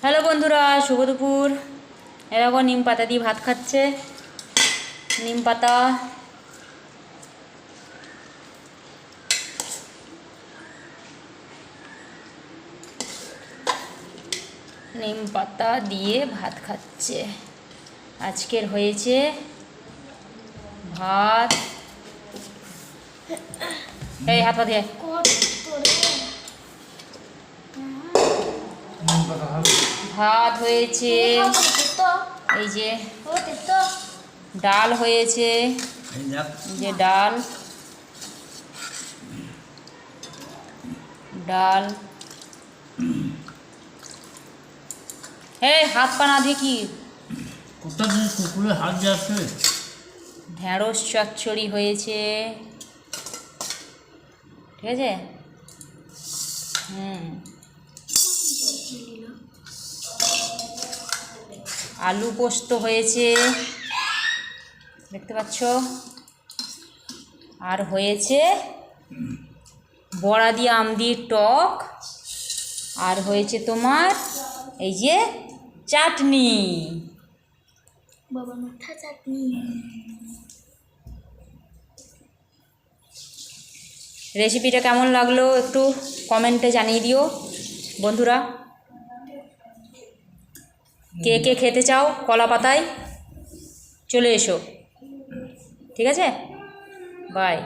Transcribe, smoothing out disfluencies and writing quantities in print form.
Hello বন্ধুরা, শুভ দুপুর। এরকম নিম পাতা দিয়ে ভাত খাচ্ছে। নিম পাতা দিয়ে ভাত খাচ্ছে। আজকের হয়েছে ভাত। এই হাত পা দিয়ে ভাত হয়েছে, এই যে ডাল হয়েছে, যে ডাল ডাল হাত পা না দিয়ে কি কুকুরের হাত যাচ্ছে। ঢেঁড়স চচ্চড়ি হয়েছে, ঠিক আছে। আলু পোস্ত হয়েছে, দেখতে পাচ্ছ। আর হয়েছে বড়া দিয়ে আম দিয়ে টক। আর হয়েছে তোমার এই যে চাটনি, বাবা মাথা চাটনি। রেসিপিটা কেমন লাগলো একটু কমেন্টে জানিয়ে দিও বন্ধুরা। কে কে খেতে চাও কলা পাতায় চলে এসো, ঠিক আছে। বাই।